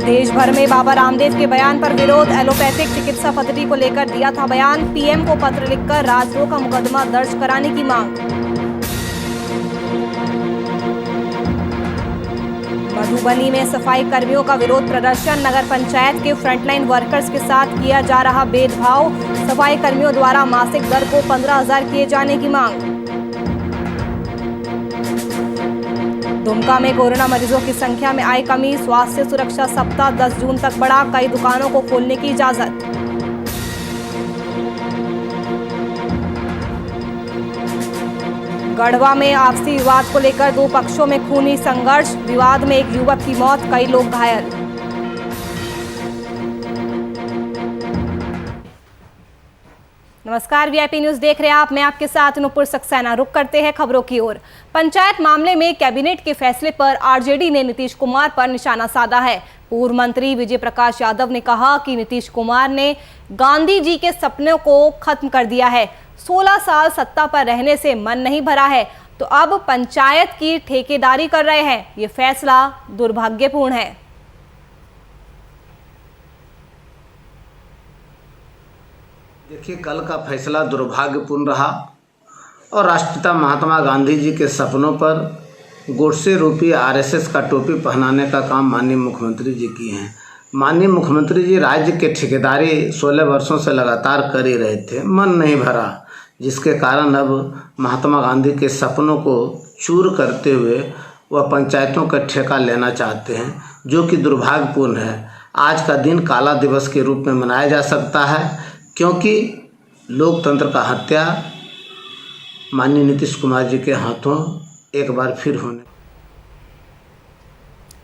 देश भर में बाबा रामदेव के बयान पर विरोध। एलोपैथिक चिकित्सा पद्धति को लेकर दिया था बयान। पीएम को पत्र लिखकर राजद्रोह का मुकदमा दर्ज कराने की मांग। मधुबनी में सफाई कर्मियों का विरोध प्रदर्शन। नगर पंचायत के फ्रंटलाइन वर्कर्स के साथ किया जा रहा भेदभाव। सफाई कर्मियों द्वारा मासिक दर को 15,000 किए जाने की मांग। दुमका में कोरोना मरीजों की संख्या में आई कमी। स्वास्थ्य सुरक्षा सप्ताह 10 जून तक बढ़ा। कई दुकानों को खोलने की इजाजत। गढ़वा में आपसी विवाद को लेकर दो पक्षों में खूनी संघर्ष। विवाद में एक युवक की मौत, कई लोग घायल। नमस्कार, वीआईपी न्यूज देख रहे हैं आप। मैं आपके साथ नुपुर सक्सेना। रुक करते हैं खबरों की ओर। पंचायत मामले में कैबिनेट के फैसले पर आरजेडी ने नीतीश कुमार पर निशाना साधा है। पूर्व मंत्री विजय प्रकाश यादव ने कहा कि नीतीश कुमार ने गांधी जी के सपनों को खत्म कर दिया है। 16 साल सत्ता पर रहने से मन नहीं भरा है तो अब पंचायत की ठेकेदारी कर रहे हैं। ये फैसला दुर्भाग्यपूर्ण है। देखिए, कल का फैसला दुर्भाग्यपूर्ण रहा और राष्ट्रपिता महात्मा गांधी जी के सपनों पर गोडसे रूपी आरएसएस का टोपी पहनाने का काम माननीय मुख्यमंत्री जी किए हैं। माननीय मुख्यमंत्री जी राज्य के ठेकेदारी 16 वर्षों से लगातार कर ही रहे थे, मन नहीं भरा, जिसके कारण अब महात्मा गांधी के सपनों को चूर करते हुए वह पंचायतों का ठेका लेना चाहते हैं, जो कि दुर्भाग्यपूर्ण है। आज का दिन काला दिवस के रूप में मनाया जा सकता है, क्योंकि लोकतंत्र का हत्या माननीय नीतीश कुमार जी के हाथों एक बार फिर होने।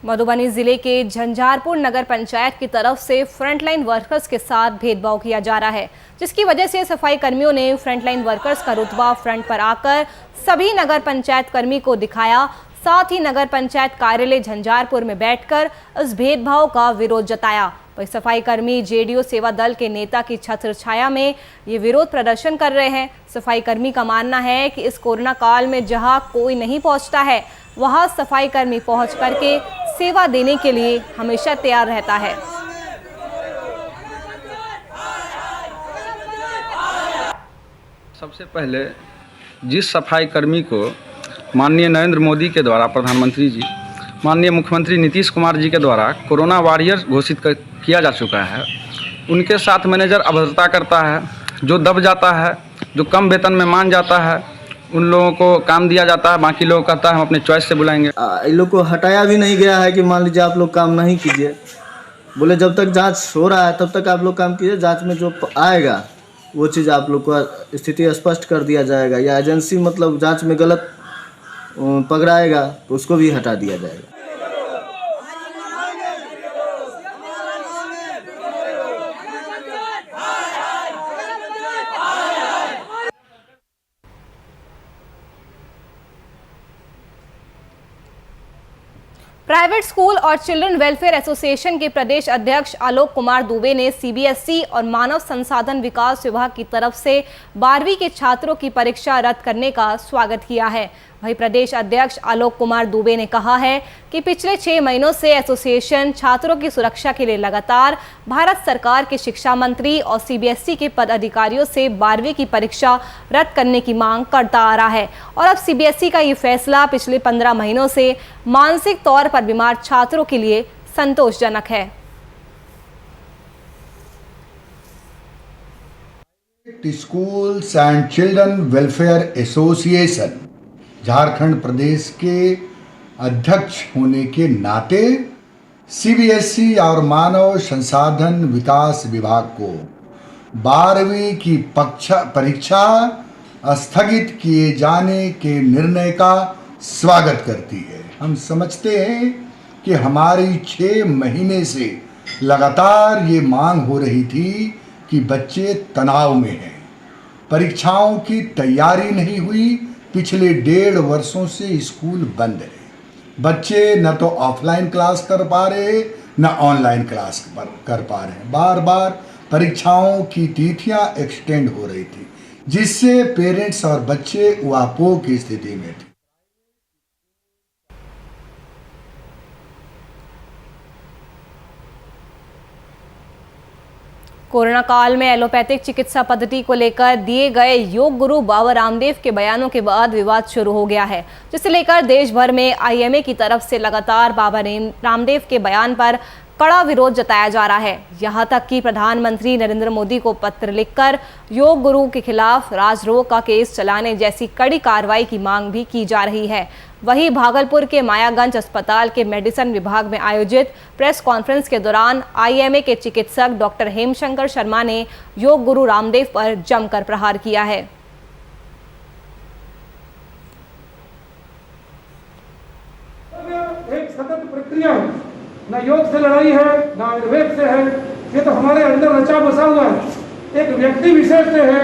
मधुबनी जिले के झंझारपुर नगर पंचायत की तरफ से फ्रंटलाइन वर्कर्स के साथ भेदभाव किया जा रहा है, जिसकी वजह से सफाई कर्मियों ने फ्रंटलाइन वर्कर्स का रुतबा फ्रंट पर आकर सभी नगर पंचायत कर्मी को दिखाया। साथ ही नगर पंचायत कार्यालय झंझारपुर में बैठकर इस भेदभाव का विरोध जताया। वही सफाई कर्मी जेडीयू सेवा दल के नेता की छत्र छाया में ये विरोध प्रदर्शन कर रहे हैं। सफाई कर्मी का मानना है कि इस कोरोना काल में जहां कोई नहीं पहुंचता है, वहां सफाई कर्मी पहुंच करके सेवा देने के लिए हमेशा तैयार रहता है। सबसे पहले जिस सफाई कर्मी को माननीय नरेंद्र मोदी के द्वारा, प्रधानमंत्री जी, माननीय मुख्यमंत्री नीतीश कुमार जी के द्वारा कोरोना वॉरियर घोषित किया जा चुका है, उनके साथ मैनेजर अभद्रता करता है। जो दब जाता है, जो कम वेतन में मान जाता है, उन लोगों को काम दिया जाता है, बाकी लोग कहता है हम अपने चॉइस से बुलाएंगे। इन लोग को हटाया भी नहीं गया है कि मान लीजिए आप लोग काम नहीं कीजिए, बोले जब तक जांच हो रहा है तब तक आप लोग काम कीजिए, जांच में जो आएगा वो चीज़ आप लोग को स्थिति स्पष्ट कर दिया जाएगा, या एजेंसी मतलब जांच में गलत पकड़ाएगा तो उसको भी हटा दिया जाएगा। प्राइवेट स्कूल और चिल्ड्रन वेलफेयर एसोसिएशन के प्रदेश अध्यक्ष आलोक कुमार दुबे ने सीबीएसई और मानव संसाधन विकास विभाग की तरफ से 12वीं के छात्रों की परीक्षा रद्द करने का स्वागत किया है। वहीं प्रदेश अध्यक्ष आलोक कुमार दुबे ने कहा है कि पिछले 6 महीनों से एसोसिएशन छात्रों की सुरक्षा के लिए लगातार भारत सरकार के शिक्षा मंत्री और सीबीएसई के पदाधिकारियों से 12वीं की परीक्षा रद्द करने की मांग करता आ रहा है और अब सीबीएसई का ये फैसला पिछले 15 महीनों से मानसिक तौर पर बीमार छात्रों के लिए संतोषजनक है। Schools and children welfare association Jharkhand Pradesh के अध्यक्ष होने के नाते सीबीएसई और मानव संसाधन विकास विभाग को 12वीं की परीक्षा स्थगित किए जाने के निर्णय का स्वागत करती है। हम समझते हैं कि हमारी 6 महीने से लगातार ये मांग हो रही थी कि बच्चे तनाव में हैं, परीक्षाओं की तैयारी नहीं हुई, पिछले 1.5 वर्षों से स्कूल बंद है, बच्चे न तो ऑफलाइन क्लास कर पा रहे न ऑनलाइन क्लास कर पा रहे, बार बार परीक्षाओं की तिथियां एक्सटेंड हो रही थी, जिससे पेरेंट्स और बच्चे उहापोह की स्थिति में थे। कोरोना काल में एलोपैथिक चिकित्सा पद्धति को लेकर दिए गए योग गुरु बाबा रामदेव के बयानों के बाद विवाद शुरू हो गया है, जिसे लेकर देश भर में आईएमए की तरफ से लगातार बाबा रामदेव के बयान पर कड़ा विरोध जताया जा रहा है। यहां तक कि प्रधानमंत्री नरेंद्र मोदी को पत्र लिखकर योग गुरु के खिलाफ राजद्रोह का केस चलाने जैसी कड़ी कार्रवाई की मांग भी की जा रही है। वहीं भागलपुर के मायागंज अस्पताल के मेडिसिन विभाग में आयोजित प्रेस कॉन्फ्रेंस के दौरान आईएमए के चिकित्सक डॉक्टर हेमशंकर शर्मा ने योग गुरु रामदेव पर जमकर प्रहार किया है। एक सतत प्रक्रिया है, ना योग से लड़ाई है ना आयुर्वेद से है, ये तो हमारे अंदर रचा बसा हुआ है। एक व्यक्ति विशेष से है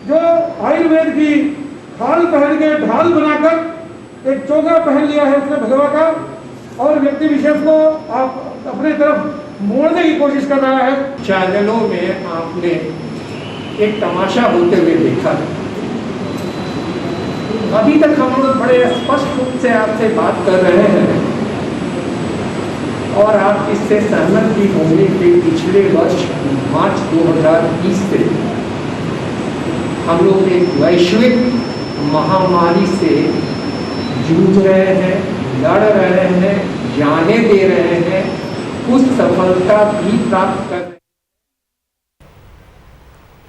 जो आयुर्वेद की खाल पहन के ढाल बनाकर एक चोगा पहन लिया है उसने भगवा का, और व्यक्ति विशेष को आप अपने तरफ मोड़ने की कोशिश कर रहा है। चैनलों में आपने एक तमाशा होते हुए देखा। अभी तक हम लोग बड़े स्पष्ट रूप से आपसे बात कर रहे हैं और आप इससे सहमत भी होंगे कि पिछले वर्ष मार्च 2020 से हम लोग एक वैश्विक महामारी से जूझ रहे हैं, लड़ रहे हैं, जाने दे रहे हैं, कुछ सफलता भी प्राप्त कर।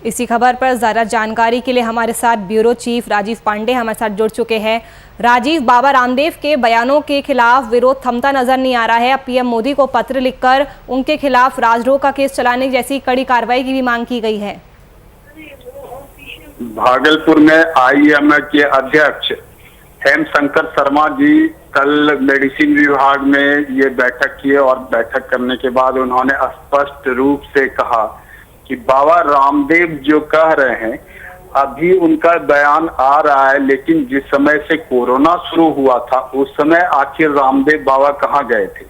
इसी खबर पर ज़्यादा जानकारी के लिए हमारे साथ ब्यूरो चीफ राजीव पांडे हमारे साथ जुड़ चुके हैं। राजीव, बाबा रामदेव के बयानों के खिलाफ विरोध थमता नजर नहीं आ रहा है। अब पीएम मोदी को पत्र लिखकर उनके खिलाफ राजद्रोह का केस चलाने जैसी कड़ी कार्रवाई की भी मांग की गई है। भागलपुर में आईएमए के अध्यक्ष हेमशंकर शर्मा जी कल मेडिसिन विभाग में ये बैठक किए और बैठक करने के बाद उन्होंने स्पष्ट रूप से कहा कि बाबा रामदेव जो कह रहे हैं अभी उनका बयान आ रहा है, लेकिन जिस समय से कोरोना शुरू हुआ था उस समय आखिर रामदेव बाबा कहाँ गए थे।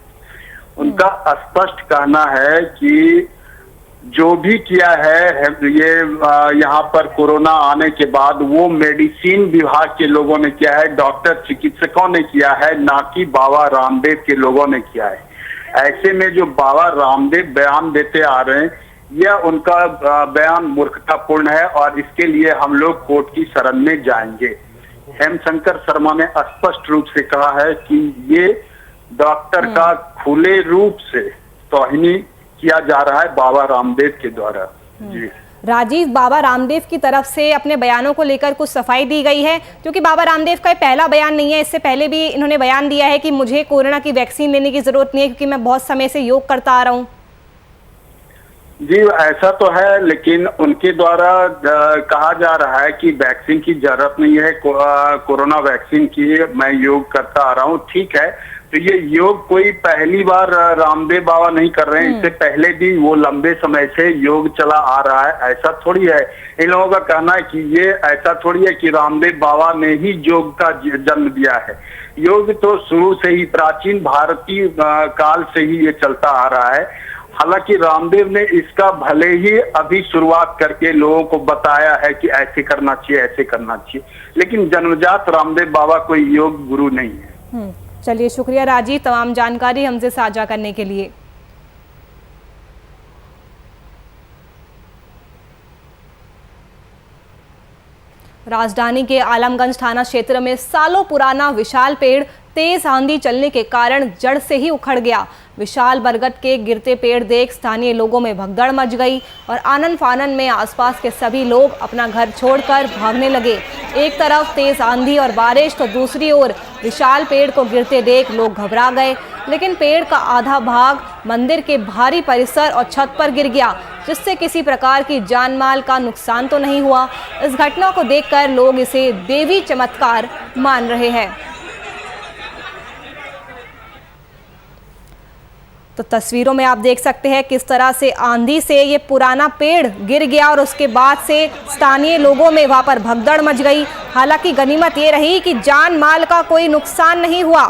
उनका स्पष्ट कहना है कि जो भी किया है ये यहाँ पर कोरोना आने के बाद वो मेडिसिन विभाग के लोगों ने किया है, डॉक्टर चिकित्सकों ने किया है, ना कि बाबा रामदेव के लोगों ने किया है। ऐसे में जो बाबा रामदेव बयान देते आ रहे हैं यह उनका बयान मूर्खतापूर्ण है और इसके लिए हम लोग कोर्ट की शरण में जाएंगे। हेमशंकर शर्मा ने स्पष्ट रूप से कहा है कि ये डॉक्टर का खुले रूप से तौहीनी किया जा रहा है बाबा रामदेव के द्वारा। जी राजीव, बाबा रामदेव की तरफ से अपने बयानों को लेकर कुछ सफाई दी गई है, क्योंकि बाबा रामदेव का पहला बयान नहीं है। इससे पहले भी इन्होंने बयान दिया है कि मुझे कोरोना की वैक्सीन लेने की जरूरत नहीं है क्योंकि मैं बहुत समय से योग करता आ रहा हूँ। जी ऐसा तो है, लेकिन उनके द्वारा कहा जा रहा है कि वैक्सीन की जरूरत नहीं है, कोरोना वैक्सीन की मैं योग करता आ रहा हूँ। ठीक है, तो ये योग कोई पहली बार रामदेव बाबा नहीं कर रहे हैं, इससे पहले भी वो लंबे समय से योग चला आ रहा है। ऐसा थोड़ी है, इन लोगों का कहना है कि ये ऐसा थोड़ी है कि रामदेव बाबा ने ही योग का जन्म दिया है। योग तो शुरू से ही प्राचीन भारतीय काल से ही ये चलता आ रहा है। हालांकि रामदेव ने इसका भले ही अभी शुरुआत करके लोगों को बताया है कि ऐसे करना चाहिए, ऐसे करना चाहिए, लेकिन जन्मजात रामदेव बाबा कोई योग गुरु नहीं है। चलिए, शुक्रिया राजीव तमाम जानकारी हमसे साझा करने के लिए। राजधानी के आलमगंज थाना क्षेत्र में सालों पुराना विशाल पेड़ तेज आंधी चलने के कारण जड़ से ही उखड़ गया। विशाल बरगद के गिरते पेड़ देख स्थानीय लोगों में भगदड़ मच गई और आनन फानन में आसपास के सभी लोग अपना घर छोड़कर भागने लगे। एक तरफ तेज आंधी और बारिश तो दूसरी ओर विशाल पेड़ को गिरते देख लोग घबरा गए, लेकिन पेड़ का आधा भाग मंदिर के भारी परिसर और छत पर गिर गया, जिससे किसी प्रकार की जान माल का नुकसान तो नहीं हुआ। इस घटना को देखकर लोग इसे देवी चमत्कार मान रहे हैं। तो तस्वीरों में आप देख सकते हैं किस तरह से आंधी से ये पुराना पेड़ गिर गया और उसके बाद से स्थानीय लोगों में वहां पर भगदड़ मच गई। हालांकि गनीमत ये रही कि जान माल का कोई नुकसान नहीं हुआ।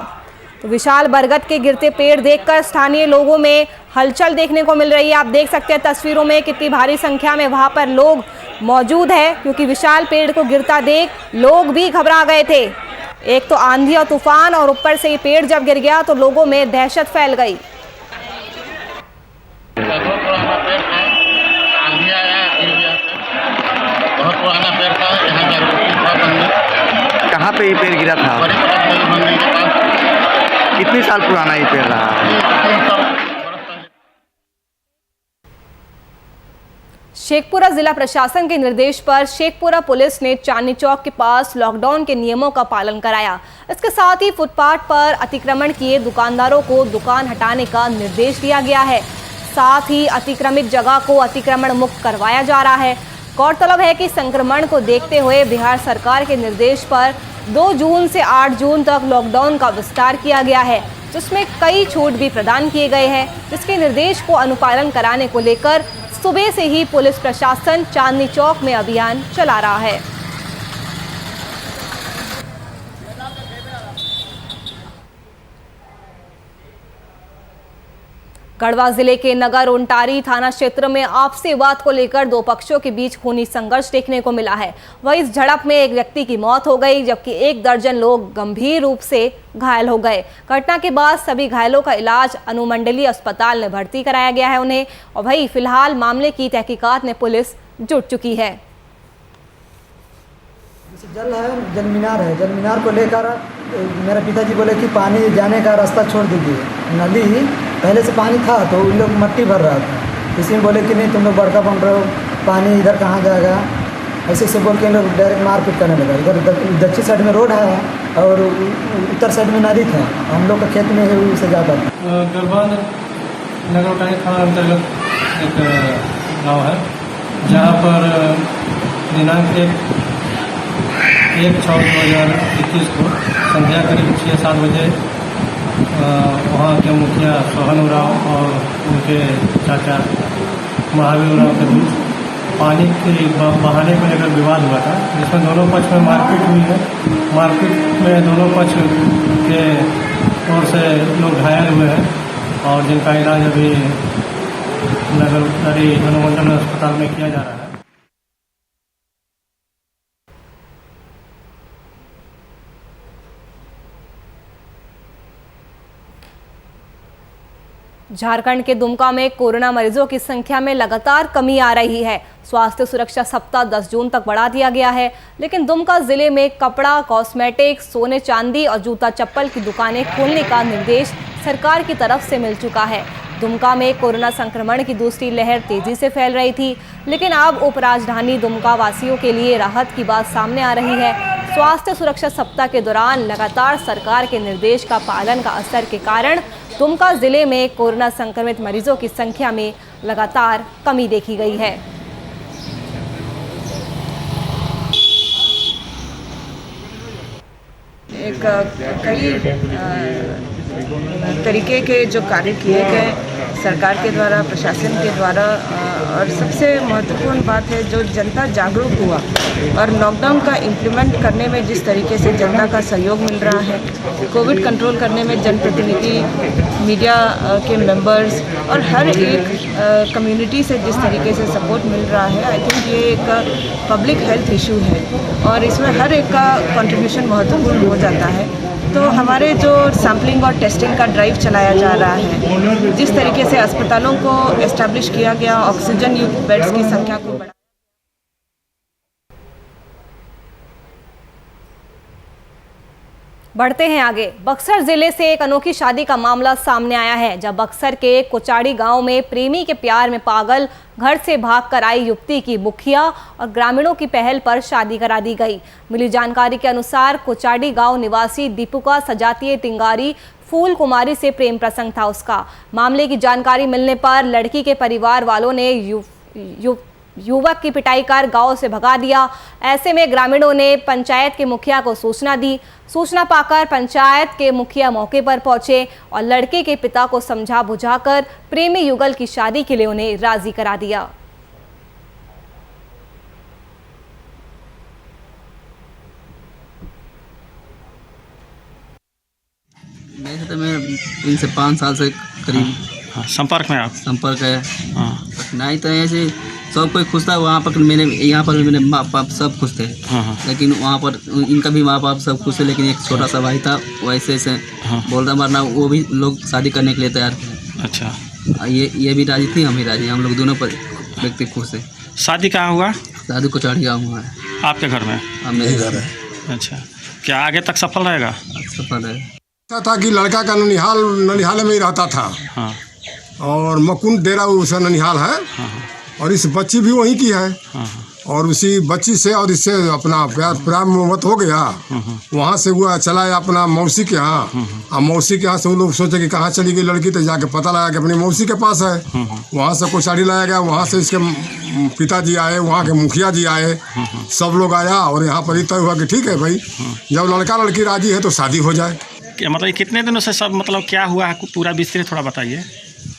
तो विशाल बरगद के गिरते पेड़ देखकर स्थानीय लोगों में हलचल देखने को मिल रही है। आप देख सकते हैं तस्वीरों में कितनी भारी संख्या में वहां पर लोग मौजूद है, क्योंकि विशाल पेड़ को गिरता देख लोग भी घबरा गए थे। एक तो आंधी और तूफान और ऊपर से ये पेड़ जब गिर गया तो लोगों में दहशत फैल गई। बहुत पुराना पेड़ था, यहाँ जागृति था बनने। कहाँ पे ये पेड़ गिरा था? बड़ी पड़ोस मंदिर के पास। कितने साल पुराना ये पेड़ रहा है? 300 बरस पहले। शेखपुरा जिला प्रशासन के निर्देश पर शेखपुरा पुलिस ने चांदनी चौक के पास लॉकडाउन के नियमों का पालन कराया। इसके साथ ही फुटपाथ पर अतिक्रमण किए दुकानदारों को दुकान हटाने का निर्देश दिया गया है। साथ ही अतिक्रमित जगह को अतिक्रमण मुक्त करवाया जा रहा है। गौरतलब है कि संक्रमण को देखते हुए बिहार सरकार के निर्देश पर 2 जून से 8 जून तक लॉकडाउन का विस्तार किया गया है, जिसमें कई छूट भी प्रदान किए गए हैं, जिसके निर्देश को अनुपालन कराने को लेकर सुबह से ही पुलिस प्रशासन चांदनी चौक में अभियान चला रहा है। गढ़वा जिले के नगर उंटारी थाना क्षेत्र में आपसी विवाद को लेकर 2 पक्षों के बीच खूनी संघर्ष देखने को मिला है। वहीं इस झड़प में एक व्यक्ति की मौत हो गई, जबकि 1 दर्जन लोग गंभीर रूप से घायल हो गए। घटना के बाद सभी घायलों का इलाज अनुमंडलीय अस्पताल में भर्ती कराया गया है उन्हें, और वहीं फिलहाल मामले की तहकीकात में पुलिस जुट चुकी है। जल है, जल मीनार है, जल मीनार को लेकर मेरे पिताजी बोले कि पानी जाने का रास्ता छोड़ दीजिए। नदी पहले से पानी था तो उन लोग मट्टी भर रहा था, इसी में बोले कि नहीं तुम लोग बड़का बन रहे हो, पानी इधर कहाँ जाएगा, ऐसे से बोल के लोग डायरेक्ट मारपीट करने लगा। इधर दक्षिण साइड में रोड है और उत्तर साइड में नदी था, हम लोग का खेत में से जाता था। गढ़वा नगर उंटारी थाना अंतर्गत एक गाँव है, जहाँ पर दिनांक 1/6/2021 को संध्या करीब 6-7 बजे वहाँ के मुखिया सोहन उराव और उनके चाचा महावीर उराव के बीच पानी के बहाने को लेकर विवाद हुआ था, जिसमें दोनों पक्ष में मारपीट हुई है। मारपीट में दोनों पक्ष के ओर से लोग घायल हुए हैं और जिनका इलाज अभी नगर उंटारी अनुमंडल अस्पताल में किया जा रहा है। झारखंड के दुमका में कोरोना मरीजों की संख्या में लगातार कमी आ रही है। स्वास्थ्य सुरक्षा सप्ताह 10 जून तक बढ़ा दिया गया है, लेकिन दुमका जिले में कपड़ा, कॉस्मेटिक, सोने चांदी और जूता चप्पल की दुकानें खोलने का निर्देश सरकार की तरफ से मिल चुका है। दुमका में कोरोना संक्रमण की दूसरी लहर तेजी से फैल रही थी, लेकिन अब उपराजधानी दुमका वासियों के लिए राहत की बात सामने आ रही है। स्वास्थ्य सुरक्षा सप्ताह के दौरान लगातार सरकार के निर्देश का पालन का असर के कारण दुमका जिले में कोरोना संक्रमित मरीजों की संख्या में लगातार कमी देखी गई है। कई तरीके के जो कार्य किए गए सरकार के द्वारा, प्रशासन के द्वारा, और सबसे महत्वपूर्ण बात है जो जनता जागरूक हुआ और लॉकडाउन का इम्प्लीमेंट करने में जिस तरीके से जनता का सहयोग मिल रहा है, कोविड कंट्रोल करने में जनप्रतिनिधि, मीडिया के मेंबर्स और हर एक कम्युनिटी से जिस तरीके से सपोर्ट मिल रहा है, आई थिंक ये एक पब्लिक हेल्थ इशू है और इसमें हर एक का कंट्रीब्यूशन महत्वपूर्ण हो जाता है। तो हमारे जो सैम्पलिंग और टेस्टिंग का ड्राइव चलाया जा रहा है, जिस तरीके से अस्पतालों को एस्टैब्लिश किया गया, ऑक्सीजन युक्त बेड्स की संख्या को बढ़ा। बढ़ते हैं आगे। बक्सर जिले से एक अनोखी शादी का मामला सामने आया है, जब बक्सर के कोचाड़ी गांव में प्रेमी के प्यार में पागल घर से भागकर आई युवती की मुखिया और ग्रामीणों की पहल पर शादी करा दी गई। मिली जानकारी के अनुसार कोचाड़ी गांव निवासी दीपिका सजातीय तिंगारी फूल कुमारी से प्रेम प्रसंग था उसका। मामले की जानकारी मिलने पर लड़की के परिवार वालों ने युवक की पिटाई कर गांव से भगा दिया। ऐसे में ग्रामीणों ने पंचायत के मुखिया को सूचना दी। सूचना पाकर पंचायत के मुखिया मौके पर पहुंचे और लड़के के पिता को समझा बुझाकर प्रेमी युगल की शादी के लिए उन्हें राजी करा दिया। वैसे तो मैं इनसे 5 साल से करीब संपर्क में आप संपर्क है। नहीं तो ऐसे सब कोई खुश था वहाँ पर, मेरे यहाँ पर भी मेरे माँ बाप सब खुश थे। लेकिन वहाँ पर इनका भी माँ बाप सब खुश थे, लेकिन एक छोटा सा भाई था वैसे ऐसे बोल रहा मरना, वो भी लोग शादी करने के लिए तैयार थे। अच्छा, ये भी राजी थी, हम भी राजी, हम लोग दोनों पर व्यक्ति खुश थे। शादी कहाँ हुआ? दादू को चढ़िया हुआ है आपके घर में? अब मेरे घर है। अच्छा, क्या आगे तक सफल रहेगा? सफल है। था कि लड़का का ननिहाल में ही रहता था। हाँ। और मकुंद डेरा उसका ननिहाल है। हाँ। और इस बच्ची भी वहीं की है। हाँ। और उसी बच्ची से और इससे अपना प्यार मोहब्बत हो गया। वहाँ से हुआ चला अपना मौसी के यहाँ। और मौसी के यहाँ से वो लोग सोचे कि कहाँ चली गई लड़की, तो जाके पता लगा कि अपनी मौसी के पास है। वहाँ से कोई साड़ी लाया गया, वहाँ से इसके पिताजी आए, वहाँ के मुखिया जी आए, सब लोग आया और यहाँ पर ही तय हुआ कि ठीक है भाई, जब लड़का लड़की राजी है तो शादी हो जाए। मतलब कितने दिनों से सब मतलब क्या हुआ है पूरा विस्तृत थोड़ा बताइए।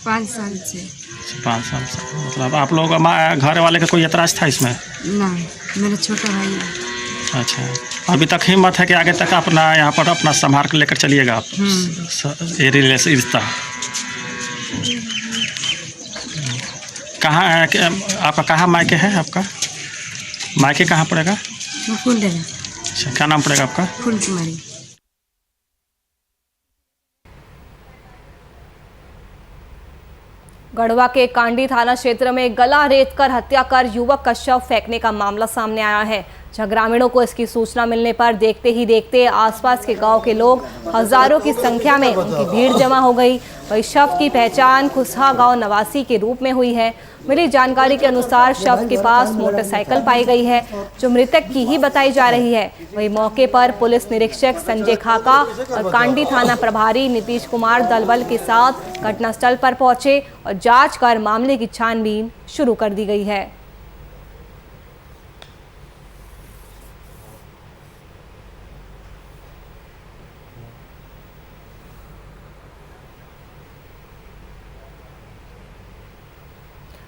5 साल से। 5 साल से मतलब आप लोग घर वाले का कोई ऐतराज़ था इसमें? नहीं, मेरा छोटा भाई है। अच्छा, अभी तक हिम्मत है कि आगे तक अपना यहाँ पर अपना संभाल कर लेकर चलिएगा आप ये रिश्ता? कहाँ है आपका? कहाँ मायके है आपका? मायके कहाँ पड़ेगा? अच्छा, क्या नाम पड़ेगा आपका? फूलकुमारी। गढ़वा के कांडी थाना क्षेत्र में गला रेतकर हत्या कर युवक का शव फेंकने का मामला सामने आया है, जहां ग्रामीणों को इसकी सूचना मिलने पर देखते ही देखते आसपास के गांव के लोग हजारों की संख्या में उनकी भीड़ जमा हो गई। वही शव की पहचान खुसहा गांव नवासी के रूप में हुई है। मिली जानकारी के अनुसार शव के पास मोटरसाइकिल पाई गई है, जो मृतक की ही बताई जा रही है। वही मौके पर पुलिस निरीक्षक संजय खाका और कांडी थाना प्रभारी नीतीश कुमार दलबल के साथ घटनास्थल पर पहुंचे और जांच कर मामले की छानबीन शुरू कर दी गई है।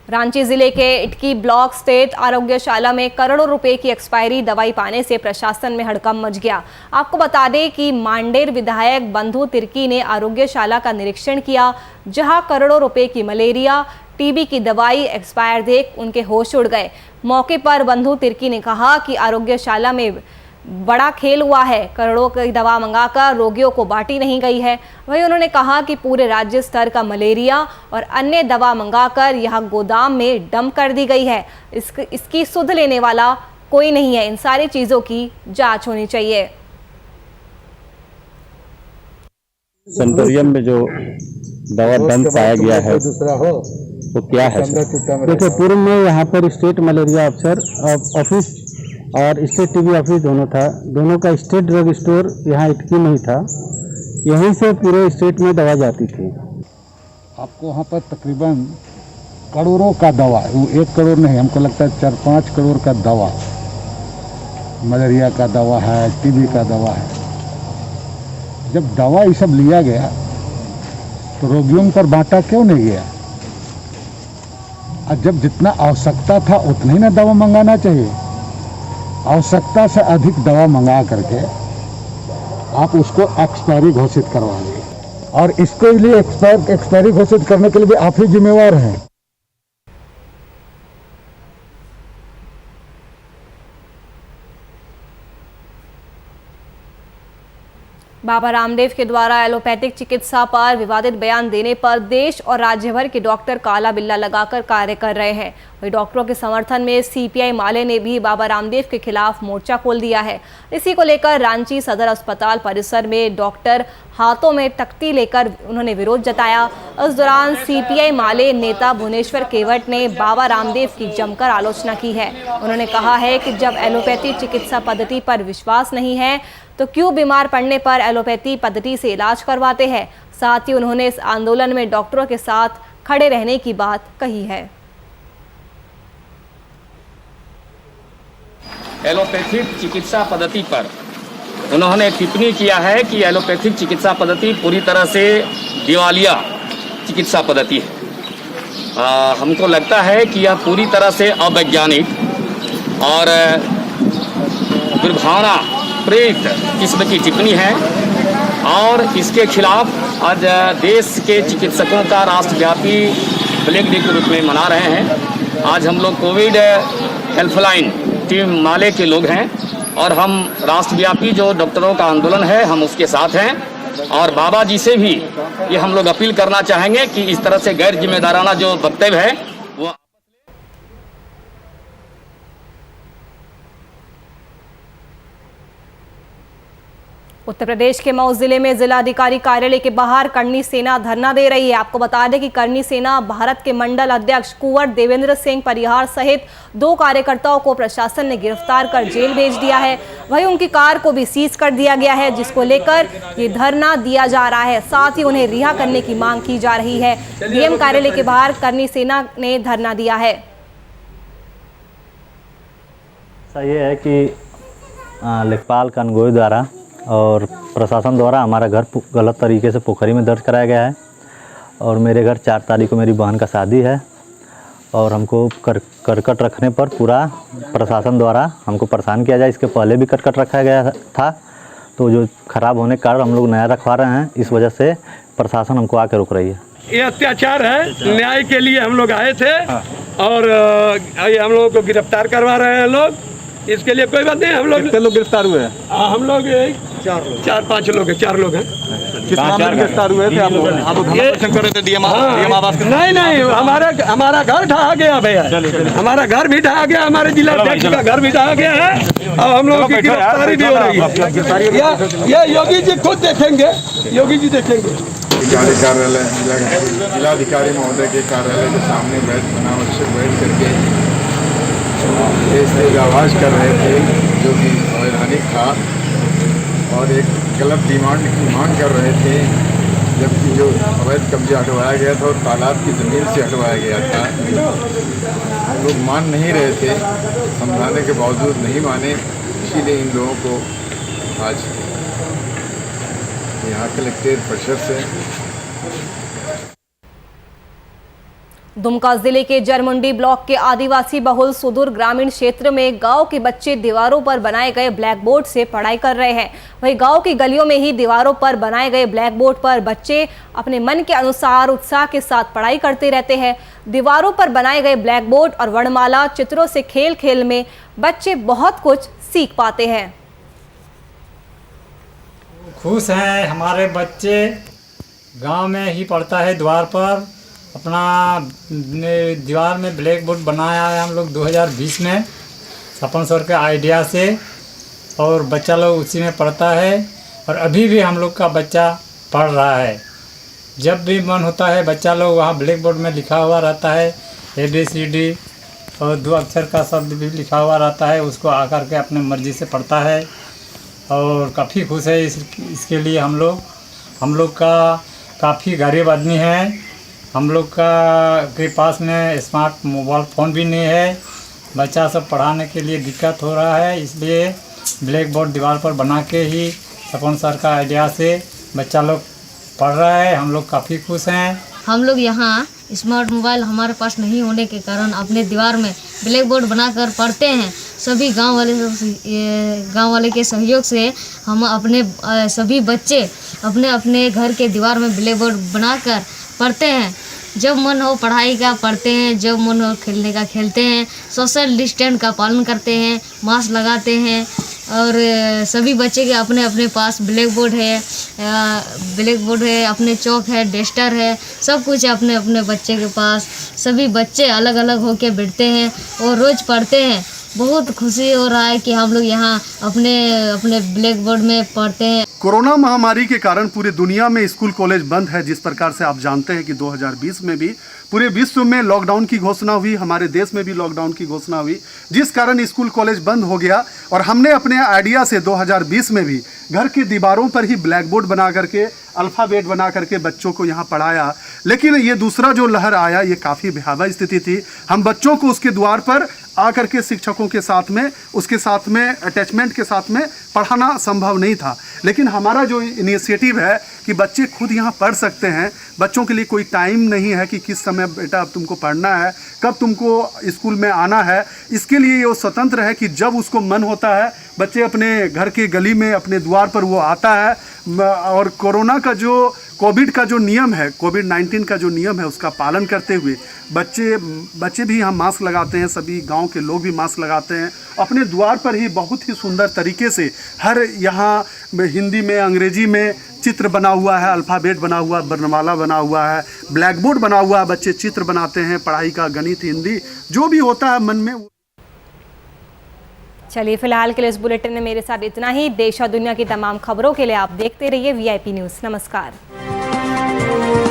रांची जिले के इटकी ब्लॉक स्टेट आरोग्यशाला में करोड़ों रुपए की एक्सपायरी दवाई पाने से प्रशासन में हड़कंप मच गया। आपको बता दें कि मांडेर विधायक बंधु तिर्की ने आरोग्यशाला का निरीक्षण किया, जहां करोड़ों रुपए की मलेरिया टीबी की दवाई एक्सपायर देख उनके होश उड़ गए। मौके पर बंधु तिर्की ने कहा कि आरोग्यशाला में बड़ा खेल हुआ है, करोड़ों की दवा मंगाकर रोगियों को बांटी नहीं गई है। वहीं उन्होंने कहा कि पूरे राज्य स्तर का मलेरिया और अन्य दवा मंगाकर यह गोदाम में डंप कर दी गई है। इसकी सुध लेने वाला कोई नहीं है। इन सारी चीजों की जांच होनी चाहिए। सेंटोरियम में जो दवा डंप पाया गया है वो क्या है? देखिए, पूर्व में यहाँ पर स्टेट मलेरिया अफसर ऑफिस और स्टेट टीबी ऑफिस दोनों था। दोनों का स्टेट ड्रग स्टोर यहाँ इटकी में ही था। यहीं से पूरे स्टेट में दवा जाती थी। आपको वहाँ पर तकरीबन करोड़ों का दवा, वो 1 करोड़ नहीं, हमको लगता है 4-5 करोड़ का दवा, मलेरिया का दवा है, टीबी का दवा है। जब दवा ये सब लिया गया तो रोगियों पर बांटा क्यों नहीं गया? और जब जितना आवश्यकता था उतना ही ना दवा मंगाना चाहिए। आवश्यकता से अधिक दवा मंगा करके आप उसको एक्सपायरी घोषित करवा लें, और इसके लिए एक्सपायरी घोषित करने के लिए भी आप ही जिम्मेवार हैं। बाबा रामदेव के द्वारा एलोपैथिक चिकित्सा पर विवादित बयान देने पर देश और राज्य भर के डॉक्टर काला बिल्ला लगाकर कार्य कर रहे हैं। वही डॉक्टरों के समर्थन में सीपीआई माले ने भी बाबा रामदेव के खिलाफ मोर्चा खोल दिया है। इसी को लेकर रांची सदर अस्पताल परिसर में डॉक्टर हाथों में तख्ती लेकर उन्होंने विरोध जताया। इस दौरान सीपीआई माले नेता भुवनेश्वर केवट ने बाबा रामदेव की जमकर आलोचना की है। उन्होंने कहा है कि जब एलोपैथी चिकित्सा पद्धति पर विश्वास नहीं है तो क्यों बीमार पड़ने पर एलोपैथी पद्धति से इलाज करवाते हैं। साथ ही उन्होंने इस आंदोलन में डॉक्टरों के साथ खड़े रहने की बात कही है। एलोपैथिक चिकित्सा पद्धति पर उन्होंने टिप्पणी किया है कि एलोपैथिक चिकित्सा पद्धति पूरी तरह से दिवालिया चिकित्सा पद्धति है। हमको लगता है कि यह पूरी तरह से अवैज्ञानिक और दुर्भावना प्रेरित किस्म की टिप्पणी है, और इसके खिलाफ आज देश के चिकित्सकों का राष्ट्रव्यापी ब्लैक डे के रूप में मना रहे हैं। आज हम लोग कोविड हेल्पलाइन टीम माले के लोग हैं, और हम राष्ट्रव्यापी जो डॉक्टरों का आंदोलन है हम उसके साथ हैं। और बाबा जी से भी ये हम लोग अपील करना चाहेंगे कि इस तरह से गैर जिम्मेदाराना जो वक्तव्य है वो उत्तर प्रदेश के मऊ जिले में जिलाधिकारी कार्यालय के बाहर करनी सेना धरना दे रही है। आपको बता दें कि करनी सेना भारत के मंडल अध्यक्ष कुंवर देवेंद्र सिंह परिहार सहित 2 कार्यकर्ताओं को प्रशासन ने गिरफ्तार कर जेल भेज दिया है। वहीं उनकी कार को भी सीज कर दिया गया है, जिसको लेकर ये धरना दिया जा रहा है। साथ ही उन्हें रिहा करने की मांग की जा रही है। डीएम कार्यालय के बाहर करनी सेना ने धरना दिया है। ये है कि लेखपाल कानगोई द्वारा और प्रशासन द्वारा हमारा घर गलत तरीके से पोखरी में दर्ज कराया गया है और मेरे घर 4 तारीख को मेरी बहन का शादी है और हमको करकट रखने पर पूरा प्रशासन द्वारा हमको परेशान किया जाए। इसके पहले भी करकट रखा गया था, तो जो ख़राब होने के कारण हम लोग नया रखवा रहे हैं। इस वजह से प्रशासन हमको आके रोक रही है। ये अत्याचार है, न्याय के लिए हम लोग आए थे और हम लोगों को गिरफ्तार करवा रहे हैं लोग। इसके लिए कोई बात नहीं। हम लोग कितने लोग गिरफ्तार हुए हैं? हम लोग 4-5 लोग हैं, 4 लोग हैं। किस मामले में गिरफ्तार हुए थे आप लोग? आप लोग कर रहे थे डीएम आवास के? नहीं, हमारा घर ढहा गया भैया, हमारा घर भी ढहा गया, हमारे जिला अध्यक्ष का घर भी ढहा गया है और हम लोगों की गिरफ्तारी भी हो रही है। ये योगी जी खुद देखेंगे, योगी जी देखेंगे। जिलाधिकारी महोदय के कार्यालय के सामने अनावश्यक बैठ करके आवाज़ कर रहे थे, जो कि अवैधानिक था और एक गलत डिमांड की मांग कर रहे थे, जबकि जो अवैध कब्जा हटवाया गया था और तालाब की ज़मीन से हटवाया गया था। लोग मान नहीं रहे थे, समझाने के बावजूद नहीं माने, इसीलिए इन लोगों को आज यहाँ कलेक्ट्रेट परिसर से दुमका जिले के जरमुंडी ब्लॉक के आदिवासी बहुल सुदूर ग्रामीण क्षेत्र में गांव के बच्चे दीवारों पर बनाए गए ब्लैक बोर्ड से पढ़ाई कर रहे हैं। वहीं गांव की गलियों में ही दीवारों पर बनाए गए ब्लैक बोर्ड पर बच्चे अपने मन के अनुसार उत्साह के साथ पढ़ाई करते रहते हैं। दीवारों पर बनाए गए ब्लैक बोर्ड और वर्णमाला चित्रों से खेल खेल में बच्चे बहुत कुछ सीख पाते हैं। खुश हैं हमारे बच्चे, गांव में ही पढ़ता है द्वार पर। अपना दीवार में ब्लैक बोर्ड बनाया है हम लोग 2020 में सपन सर के आइडिया से, और बच्चा लोग उसी में पढ़ता है और अभी भी हम लोग का बच्चा पढ़ रहा है। जब भी मन होता है बच्चा लोग वहाँ ब्लैक बोर्ड में लिखा हुआ रहता है ABCD और 2 अक्षर का शब्द भी लिखा हुआ रहता है, उसको आकर के अपने मर्जी से पढ़ता है और काफ़ी खुश है इसके लिए। हम लोग का काफ़ी गरीब आदमी है, हम लोग के पास में स्मार्ट मोबाइल फ़ोन भी नहीं है, बच्चा सब पढ़ाने के लिए दिक्कत हो रहा है, इसलिए ब्लैक बोर्ड दीवार पर बना के ही सपन सर का आइडिया से बच्चा लोग पढ़ रहा है। हम लोग काफ़ी खुश हैं। हम लोग यहाँ स्मार्ट मोबाइल हमारे पास नहीं होने के कारण अपने दीवार में ब्लैक बोर्ड बनाकर पढ़ते हैं। सभी गांव वाले के सहयोग से हम अपने सभी बच्चे अपने अपने घर के दीवार में ब्लैक बोर्ड बनाकर पढ़ते हैं। जब मन हो पढ़ाई का पढ़ते हैं, जब मन हो खेलने का खेलते हैं। सोशल डिस्टेंस का पालन करते हैं, मास्क लगाते हैं और सभी बच्चे के अपने अपने पास ब्लैक बोर्ड है, अपने चौक है, डस्टर है, सब कुछ अपने अपने बच्चे के पास। सभी बच्चे अलग अलग होके बैठते हैं और रोज़ पढ़ते हैं। बहुत खुशी हो रहा है कि हम लोग यहाँ अपने ब्लैक बोर्ड में पढ़ते हैं। कोरोना महामारी के कारण पूरी दुनिया में स्कूल कॉलेज बंद है। जिस प्रकार से आप जानते हैं कि 2020 में भी पूरे विश्व में लॉकडाउन की घोषणा हुई, हमारे देश में भी लॉकडाउन की घोषणा हुई, जिस कारण स्कूल कॉलेज बंद हो गया। और हमने अपने आइडिया से 2020 में भी घर की दीवारों पर ही ब्लैक बोर्ड बना करके, अल्फ़ाबेट बना करके बच्चों को यहाँ पढ़ाया। लेकिन ये दूसरा जो लहर आया, ये काफ़ी भयावह स्थिति थी। हम बच्चों को उसके द्वार पर आकर के शिक्षकों के साथ में, उसके साथ में अटैचमेंट के साथ में पढ़ाना संभव नहीं था। लेकिन हमारा जो इनिशिएटिव है कि बच्चे खुद यहाँ पढ़ सकते हैं, बच्चों के लिए कोई टाइम नहीं है कि किस समय बेटा अब तुमको पढ़ना है, कब तुमको स्कूल में आना है। इसके लिए ये वो स्वतंत्र है कि जब उसको मन होता है बच्चे अपने घर के गली में अपने द्वार पर वो आता है। और कोविड का जो नियम है, कोविड-19 का जो नियम है, उसका पालन करते हुए बच्चे भी यहाँ मास्क लगाते हैं, सभी गांव के लोग भी मास्क लगाते हैं। अपने द्वार पर ही बहुत ही सुंदर तरीके से हर यहाँ हिंदी में, अंग्रेजी में चित्र बना हुआ है, अल्फ़ाबेट बना हुआ, वर्णमाला बना हुआ है, ब्लैक बोर्ड बना हुआ है। बच्चे चित्र बनाते हैं, पढ़ाई का, गणित, हिंदी जो भी होता है मन में। चलिए फिलहाल के लिए इस बुलेटिन में मेरे साथ इतना ही। देश और दुनिया की तमाम खबरों के लिए आप देखते रहिए VIP न्यूज़। नमस्कार।